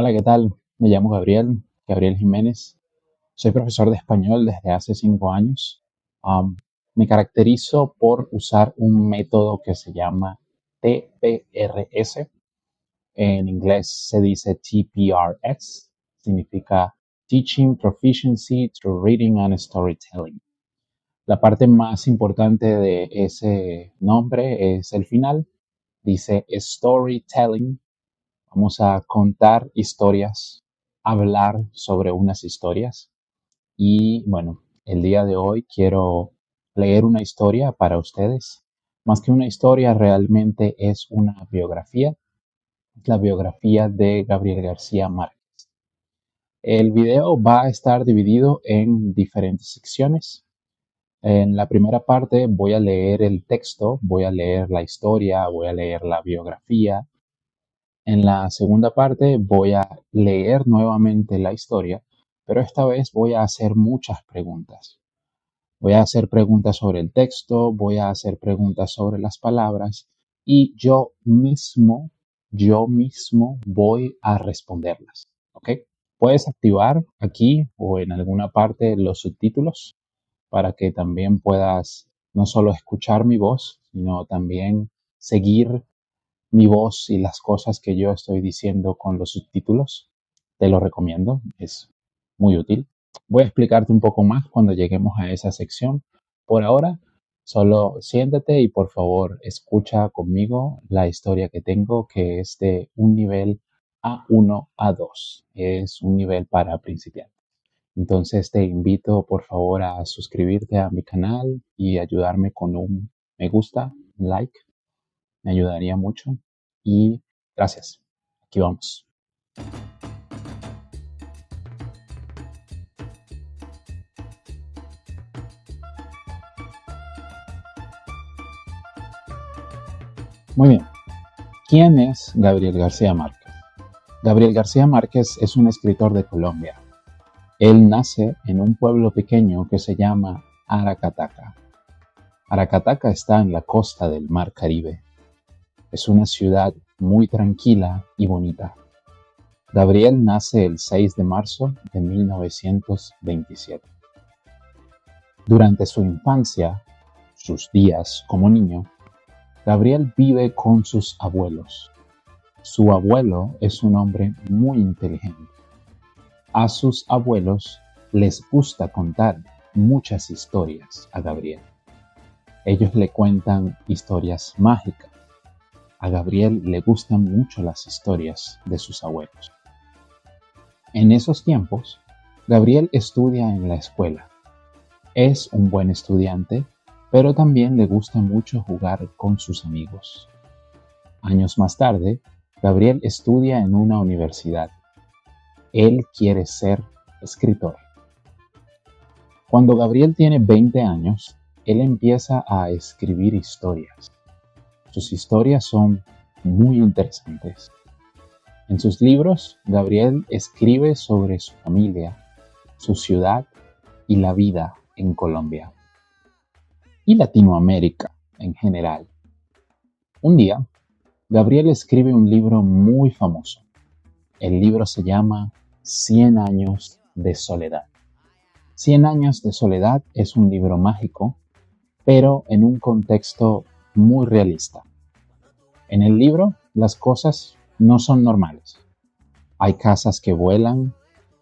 Hola, ¿qué tal? Me llamo Gabriel Jiménez. Soy profesor de español desde hace 5 años. Am, Me caracterizo por usar un método que se llama TPRS. En inglés se dice TPRS. Significa Teaching Proficiency Through Reading and Storytelling. La parte más importante de ese nombre es el final. Dice Storytelling. Vamos a contar historias, hablar sobre unas historias. Y bueno, el día de hoy quiero leer una historia para ustedes. Más que una historia, realmente es una biografía. Es la biografía de Gabriel García Márquez. El video va a estar dividido en diferentes secciones. En la primera parte voy a leer el texto, voy a leer la historia, voy a leer la biografía. En la segunda parte voy a leer nuevamente la historia, pero esta vez voy a hacer muchas preguntas. Voy a hacer preguntas sobre el texto, voy a hacer preguntas sobre las palabras y yo mismo voy a responderlas. ¿Ok? Puedes activar aquí o en alguna parte los subtítulos para que también puedas no solo escuchar mi voz, sino también seguir mi voz y las cosas que yo estoy diciendo con los subtítulos. Te lo recomiendo, es muy útil. Voy a explicarte un poco más cuando lleguemos a esa sección. Por ahora, solo siéntate y por favor escucha conmigo la historia que tengo, que es de un nivel A1, A2. Es un nivel para principiantes. Entonces te invito por favor a suscribirte a mi canal y ayudarme con un me gusta, un like, me ayudaría mucho. Y gracias. Aquí vamos. Muy bien. ¿Quién es Gabriel García Márquez? Gabriel García Márquez es un escritor de Colombia. Él nace en un pueblo pequeño que se llama Aracataca. Aracataca está en la costa del Mar Caribe. Es una ciudad muy tranquila y bonita. Gabriel nace el 6 de marzo de 1927. Durante su infancia, sus días como niño, Gabriel vive con sus abuelos. Su abuelo es un hombre muy inteligente. A sus abuelos les gusta contar muchas historias a Gabriel. Ellos le cuentan historias mágicas. A Gabriel le gustan mucho las historias de sus abuelos. En esos tiempos, Gabriel estudia en la escuela. Es un buen estudiante, pero también le gusta mucho jugar con sus amigos. Años más tarde, Gabriel estudia en una universidad. Él quiere ser escritor. Cuando Gabriel tiene 20 años, él empieza a escribir historias. Sus historias son muy interesantes. En sus libros, Gabriel escribe sobre su familia, su ciudad y la vida en Colombia y Latinoamérica en general. Un día, Gabriel escribe un libro muy famoso. El libro se llama 100 años de soledad. 100 años de soledad es un libro mágico, pero en un contexto muy realista. En el libro, las cosas no son normales. Hay casas que vuelan,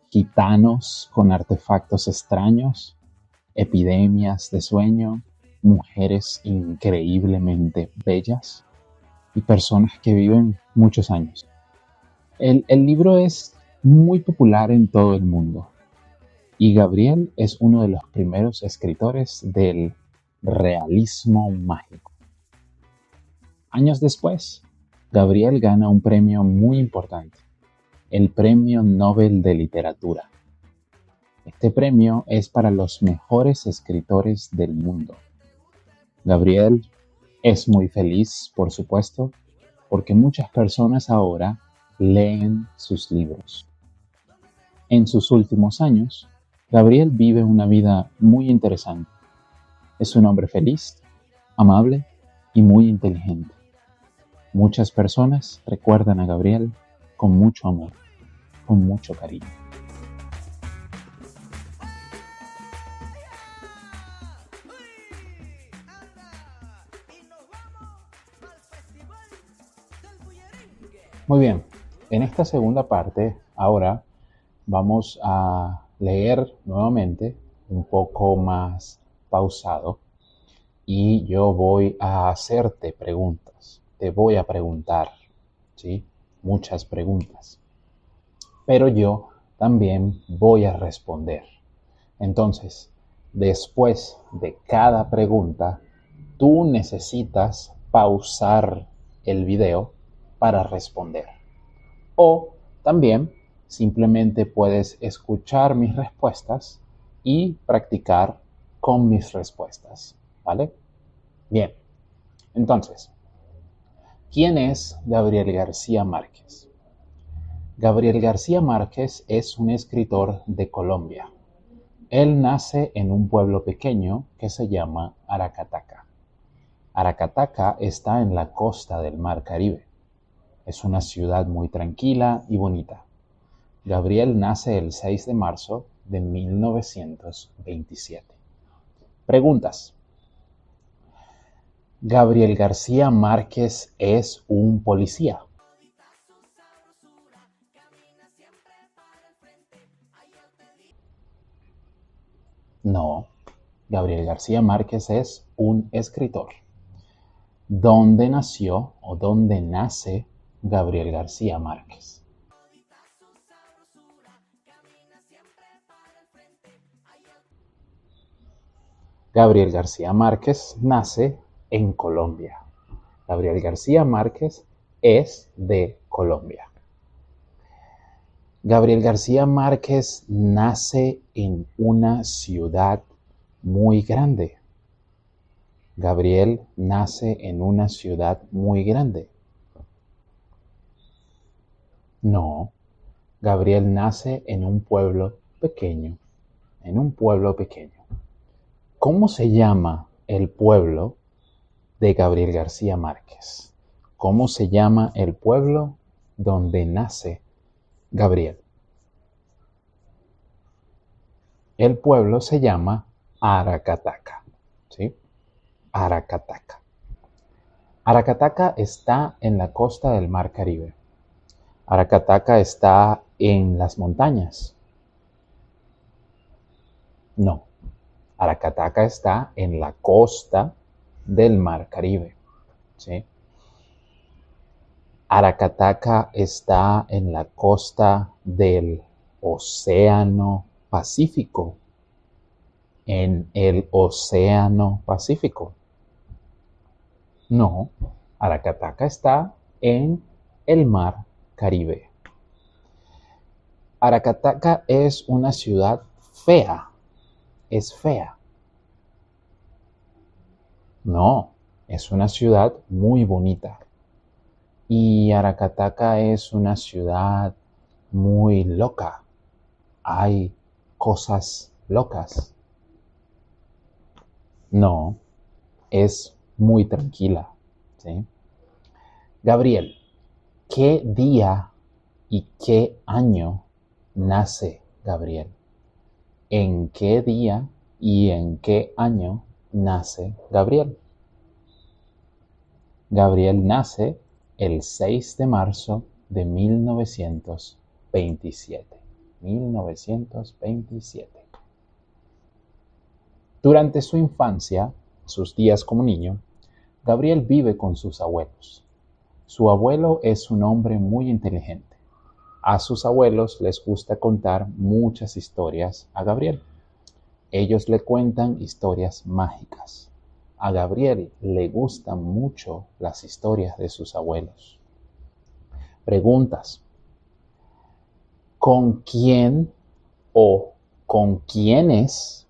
gitanos con artefactos extraños, epidemias de sueño, mujeres increíblemente bellas y personas que viven muchos años. El libro es muy popular en todo el mundo y Gabriel es uno de los primeros escritores del realismo mágico. Años después, Gabriel gana un premio muy importante, el Premio Nobel de Literatura. Este premio es para los mejores escritores del mundo. Gabriel es muy feliz, por supuesto, porque muchas personas ahora leen sus libros. En sus últimos años, Gabriel vive una vida muy interesante. Es un hombre feliz, amable y muy inteligente. Muchas personas recuerdan a Gabriel con mucho amor. con mucho cariño. Muy bien, en esta segunda parte ahora vamos a leer nuevamente un poco más pausado y yo voy a hacerte preguntas. Te voy a preguntar, ¿sí? Muchas preguntas. Pero yo también voy a responder. Entonces, después de cada pregunta, tú necesitas pausar el video para responder. O también simplemente puedes escuchar mis respuestas y practicar con mis respuestas, ¿vale? Bien, entonces, ¿quién es Gabriel García Márquez? Gabriel García Márquez es un escritor de Colombia. Él nace en un pueblo pequeño que se llama Aracataca. Aracataca está en la costa del Mar Caribe. Es una ciudad muy tranquila y bonita. Gabriel nace el 6 de marzo de 1927. Preguntas. ¿Gabriel García Márquez es un policía? No. Gabriel García Márquez es un escritor. ¿Dónde nació o dónde nace Gabriel García Márquez? Gabriel García Márquez nace en Colombia. Gabriel García Márquez es de Colombia. Gabriel García Márquez nace en una ciudad muy grande. Gabriel nace en una ciudad muy grande. No, Gabriel nace en un pueblo pequeño, ¿Cómo se llama el pueblo de Gabriel García Márquez? ¿Cómo se llama el pueblo donde nace Gabriel? El pueblo se llama Aracataca, ¿sí? Aracataca. Aracataca está en la costa del Mar Caribe. Aracataca está en las montañas. No, Aracataca está en la costa del Mar Caribe, ¿sí? Aracataca está en la costa del Océano Pacífico. En el Océano Pacífico. No, Aracataca está en el Mar Caribe. Aracataca es una ciudad fea. Es fea. No, es una ciudad muy bonita. Y Aracataca es una ciudad muy loca. Hay cosas locas. No, es muy tranquila, ¿sí? Gabriel, ¿qué día y qué año nace Gabriel? ¿En qué día y en qué año nace Gabriel? Gabriel nace el 6 de marzo de 1927. 1927. Durante su infancia, sus días como niño, Gabriel vive con sus abuelos. Su abuelo es un hombre muy inteligente. A sus abuelos les gusta contar muchas historias a Gabriel. Ellos le cuentan historias mágicas. A Gabriel le gustan mucho las historias de sus abuelos. Preguntas. ¿Con quién o con quiénes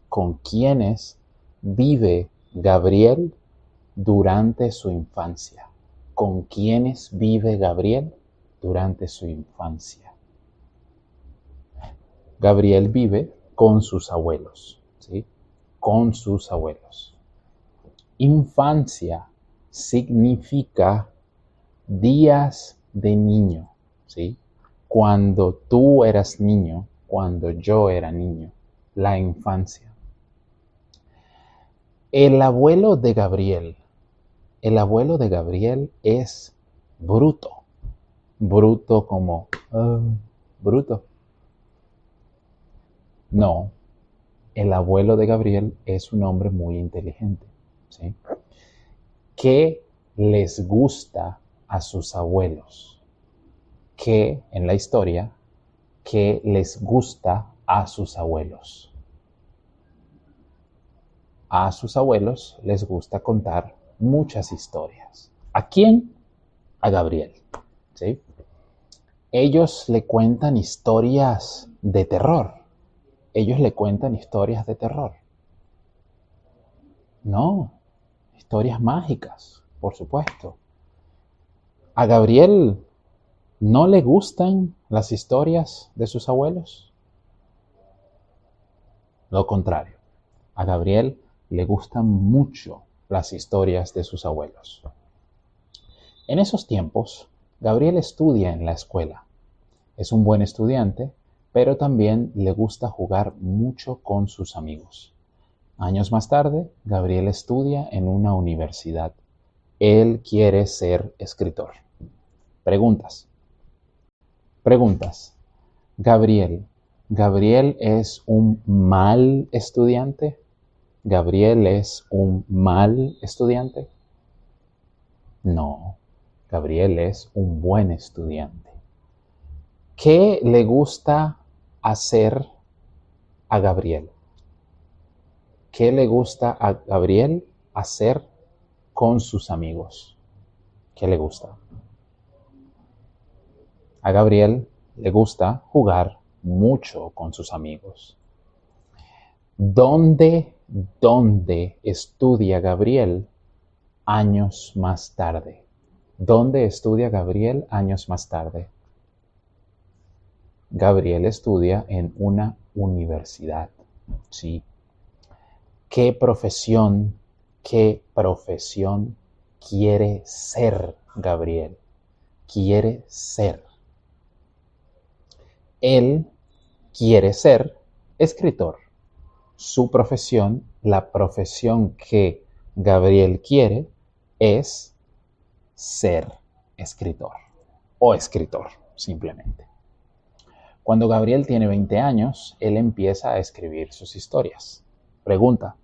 vive Gabriel durante su infancia? ¿Con quiénes vive Gabriel durante su infancia? Gabriel vive con sus abuelos, ¿sí? Con sus abuelos. Infancia significa días de niño, ¿sí? Cuando tú eras niño, cuando yo era niño, la infancia. El abuelo de Gabriel es bruto. Bruto como bruto. No, el abuelo de Gabriel es un hombre muy inteligente, ¿sí? ¿Qué les gusta a sus abuelos? ¿Qué en la historia? ¿Qué les gusta a sus abuelos? A sus abuelos les gusta contar muchas historias. ¿A quién? A Gabriel, ¿sí? Ellos le cuentan historias de terror. Ellos le cuentan historias de terror. No, historias mágicas, por supuesto. ¿A Gabriel no le gustan las historias de sus abuelos? Lo contrario, a Gabriel le gustan mucho las historias de sus abuelos. En esos tiempos, Gabriel estudia en la escuela. Es un buen estudiante, pero también le gusta jugar mucho con sus amigos. Años más tarde, Gabriel estudia en una universidad. Él quiere ser escritor. Preguntas. Gabriel es un mal estudiante. ¿Gabriel es un mal estudiante? No, Gabriel es un buen estudiante. ¿Qué le gusta hacer a Gabriel? ¿Qué le gusta a Gabriel hacer con sus amigos? ¿Qué le gusta? A Gabriel le gusta jugar mucho con sus amigos. ¿Dónde estudia Gabriel años más tarde? ¿Dónde estudia Gabriel años más tarde? Gabriel estudia en una universidad. Sí. ¿Qué profesión quiere ser Gabriel? Quiere ser. Él quiere ser escritor. Su profesión, la profesión que Gabriel quiere, es ser escritor o escritor, simplemente. Cuando Gabriel tiene 20 años, él empieza a escribir sus historias. Pregunta,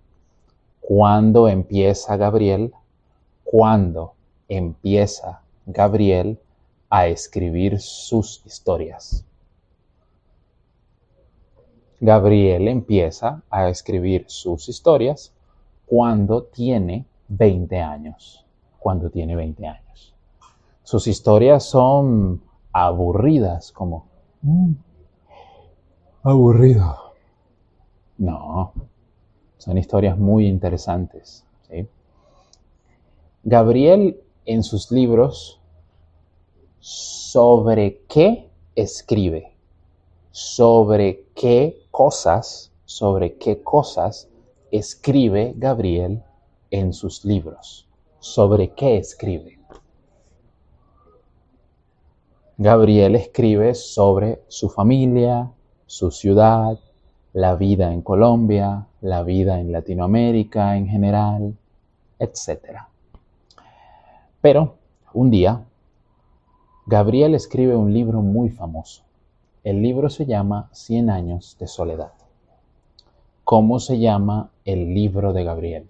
¿cuándo empieza Gabriel a escribir sus historias? Gabriel empieza a escribir sus historias cuando tiene 20 años. Sus historias son aburridas, como aburrido. No, son historias muy interesantes, ¿sí? Gabriel en sus libros, ¿sobre qué escribe? ¿Sobre qué cosas escribe Gabriel en sus libros? ¿Sobre qué escribe? Gabriel escribe sobre su familia, su ciudad, la vida en Colombia, la vida en Latinoamérica en general, etc. Pero un día, Gabriel escribe un libro muy famoso. El libro se llama 100 años de soledad. ¿Cómo se llama el libro de Gabriel?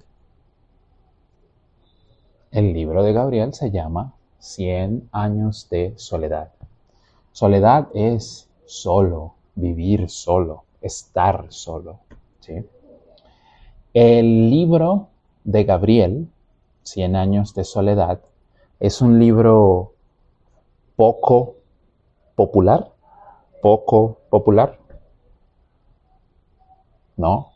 El libro de Gabriel se llama 100 años de soledad. Soledad es solo, vivir solo, estar solo, ¿sí? El libro de Gabriel, 100 años de soledad, es un libro poco popular. No,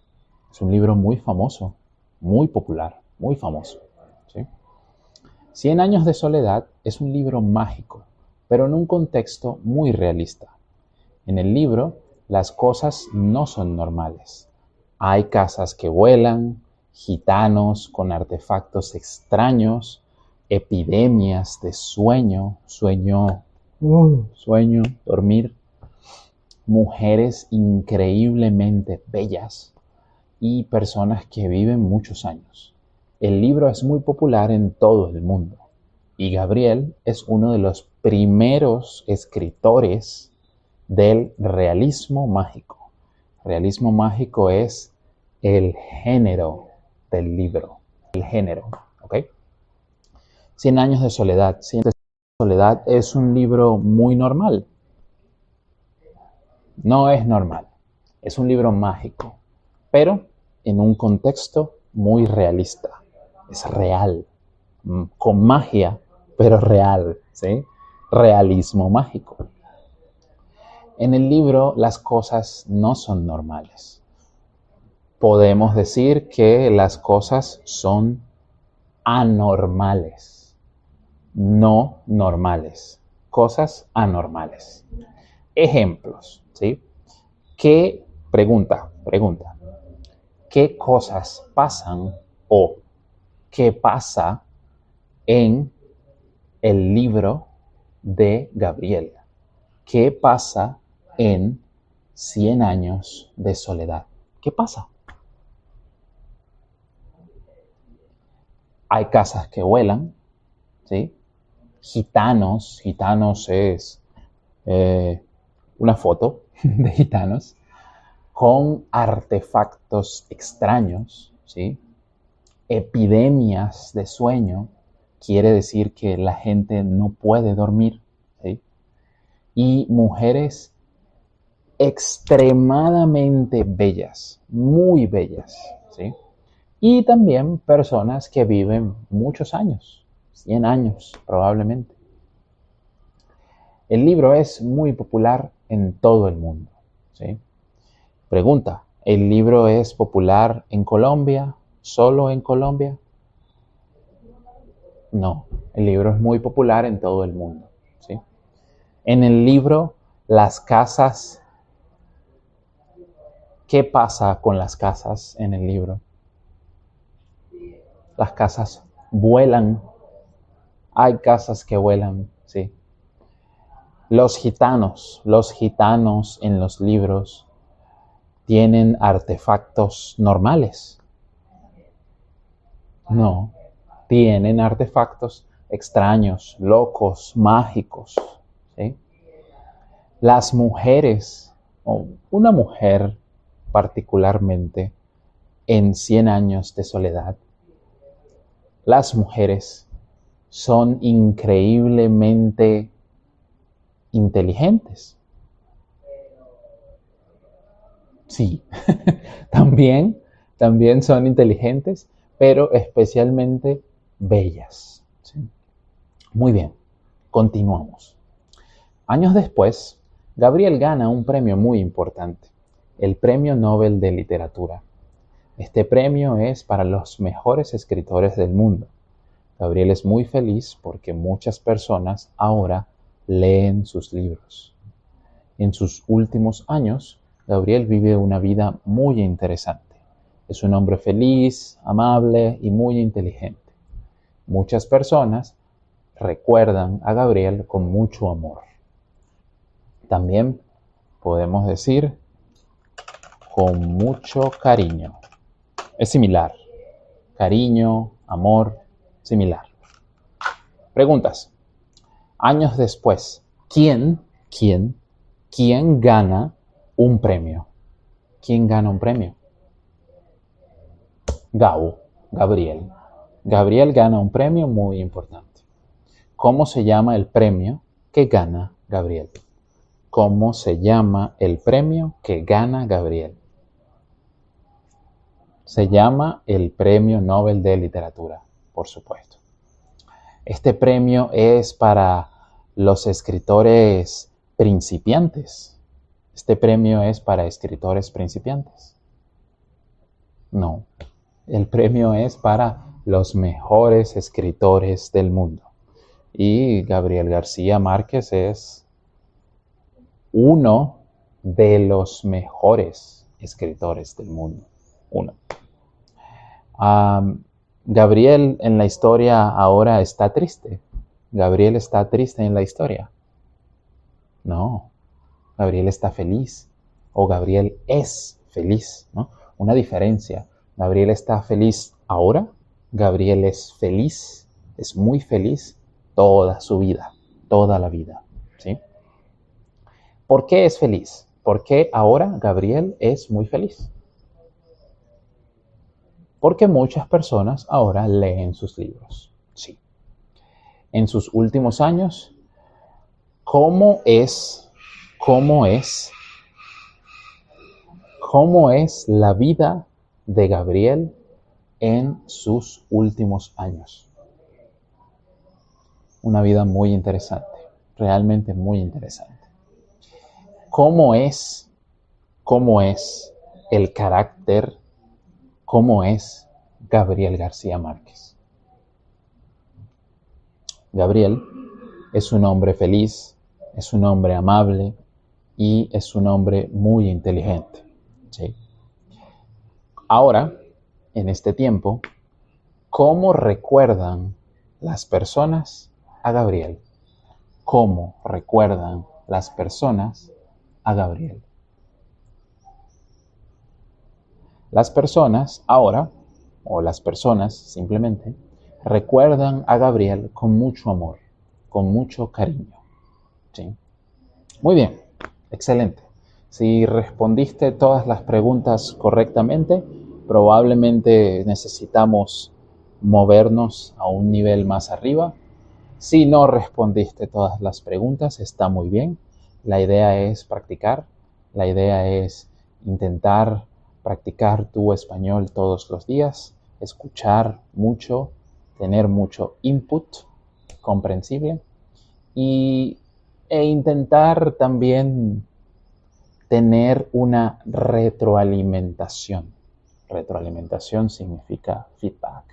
es un libro muy famoso, muy popular, muy famoso, ¿sí? 100 años de soledad es un libro mágico, pero en un contexto muy realista. En el libro, las cosas no son normales. Hay casas que vuelan, gitanos con artefactos extraños, epidemias de sueño Sueño, dormir. Mujeres increíblemente bellas y personas que viven muchos años. El libro es muy popular en todo el mundo y Gabriel es uno de los primeros escritores del realismo mágico. Realismo mágico es el género del libro, el género, ¿ok? 100 años de soledad. 100 años de soledad es un libro muy normal. No es normal. Es un libro mágico, pero en un contexto muy realista. Es real, con magia, pero real, ¿sí? Realismo mágico. En el libro las cosas no son normales. Podemos decir que las cosas son anormales, no normales, cosas anormales. Ejemplos, ¿sí? Pregunta, ¿qué cosas pasan o qué pasa en el libro de Gabriel? ¿Qué pasa en 100 años de soledad? ¿Qué pasa? Hay casas que vuelan, ¿sí? Gitanos es una foto de gitanos con artefactos extraños, ¿sí? Epidemias de sueño, quiere decir que la gente no puede dormir, ¿sí? Y mujeres extremadamente bellas, muy bellas, ¿sí? Y también personas que viven muchos años, 100 años probablemente. El libro es muy popular en todo el mundo, ¿sí? Pregunta, ¿el libro es popular en Colombia? ¿Solo en Colombia? No, el libro es muy popular en todo el mundo, ¿sí? En el libro, las casas, ¿qué pasa con las casas en el libro? Las casas vuelan, hay casas que vuelan, ¿sí? Los gitanos en los libros tienen artefactos normales. No, tienen artefactos extraños, locos, mágicos, ¿sí? Las mujeres, o una mujer particularmente, en 100 años de soledad, las mujeres son increíblemente inteligentes. Sí, también son inteligentes, pero especialmente bellas. ¿Sí? Muy bien, continuamos. Años después, Gabriel gana un premio muy importante, el Premio Nobel de Literatura. Este premio es para los mejores escritores del mundo. Gabriel es muy feliz porque muchas personas ahora leen sus libros. En sus últimos años, Gabriel vive una vida muy interesante. Es un hombre feliz, amable y muy inteligente. Muchas personas recuerdan a Gabriel con mucho amor. También podemos decir con mucho cariño. Es similar. Cariño, amor, similar. Preguntas. Años después, ¿quién gana un premio? ¿Quién gana un premio? Gabriel. Gabriel gana un premio muy importante. ¿Cómo se llama el premio que gana Gabriel? ¿Cómo se llama el premio que gana Gabriel? Se llama el Premio Nobel de Literatura, por supuesto. Este premio es para los escritores principiantes. Este premio es para escritores principiantes. No, el premio es para los mejores escritores del mundo. Y Gabriel García Márquez es uno de los mejores escritores del mundo. Uno. Gabriel en la historia ahora está triste. Gabriel está triste en la historia. No, Gabriel está feliz o Gabriel es feliz, ¿no? Una diferencia. Gabriel está feliz ahora, Gabriel es feliz, es muy feliz toda su vida, toda la vida, ¿sí? ¿Por qué es feliz? ¿Por qué ahora Gabriel es muy feliz? Porque muchas personas ahora leen sus libros, sí. En sus últimos años, ¿cómo es la vida de Gabriel en sus últimos años? Una vida muy interesante, realmente muy interesante. ¿Cómo es el carácter? ¿Cómo es Gabriel García Márquez? Gabriel es un hombre feliz, es un hombre amable y es un hombre muy inteligente, ¿sí? Ahora, en este tiempo, ¿cómo recuerdan las personas a Gabriel? ¿Cómo recuerdan las personas a Gabriel? Las personas ahora, o las personas simplemente, recuerdan a Gabriel con mucho amor, con mucho cariño, ¿sí? Muy bien, excelente. Si respondiste todas las preguntas correctamente, probablemente necesitamos movernos a un nivel más arriba. Si no respondiste todas las preguntas, está muy bien. La idea es practicar, la idea es intentar practicar tu español todos los días, escuchar mucho, tener mucho input comprensible e intentar también tener una retroalimentación. Retroalimentación significa feedback.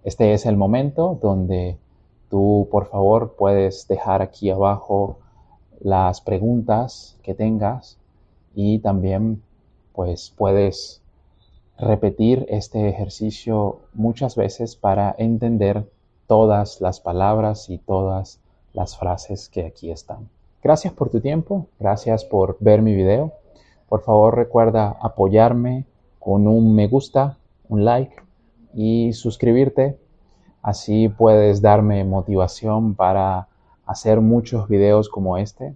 Este es el momento donde tú, por favor, puedes dejar aquí abajo las preguntas que tengas y también pues puedes repetir este ejercicio muchas veces para entender todas las palabras y todas las frases que aquí están. Gracias por tu tiempo, gracias por ver mi video. Por favor, recuerda apoyarme con un me gusta, un like y suscribirte. Así puedes darme motivación para hacer muchos videos como este.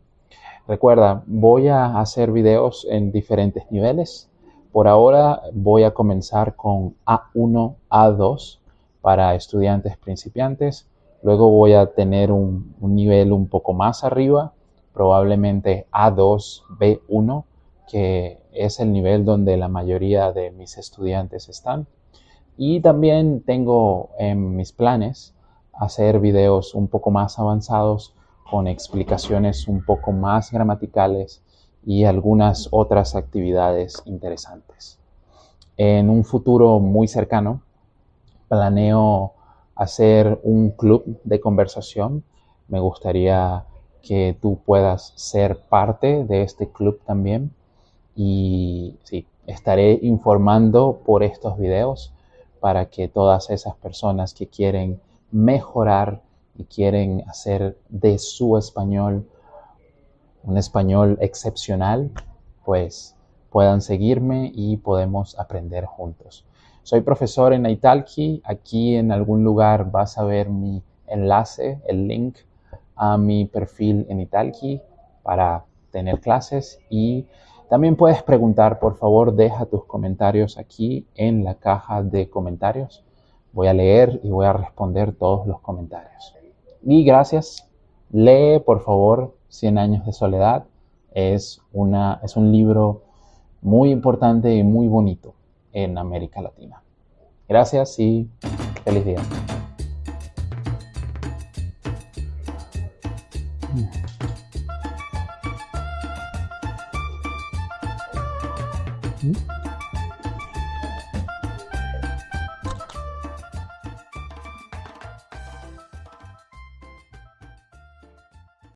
Recuerda, voy a hacer videos en diferentes niveles. Por ahora voy a comenzar con A1, A2 para estudiantes principiantes. Luego voy a tener un nivel un poco más arriba, probablemente A2, B1, que es el nivel donde la mayoría de mis estudiantes están. Y también tengo en mis planes hacer videos un poco más avanzados con explicaciones un poco más gramaticales y algunas otras actividades interesantes. En un futuro muy cercano, planeo hacer un club de conversación. Me gustaría que tú puedas ser parte de este club también. Y sí, estaré informando por estos videos para que todas esas personas que quieren mejorar y quieren hacer de su español un español excepcional, pues puedan seguirme y podemos aprender juntos. Soy profesor en Italki. Aquí en algún lugar vas a ver mi enlace, el link a mi perfil en Italki para tener clases y también puedes preguntar, por favor, deja tus comentarios aquí en la caja de comentarios. Voy a leer y voy a responder todos los comentarios. Y gracias. Lee, por favor, 100 años de soledad. Es un libro muy importante y muy bonito en América Latina. Gracias y feliz día. ¿Mm?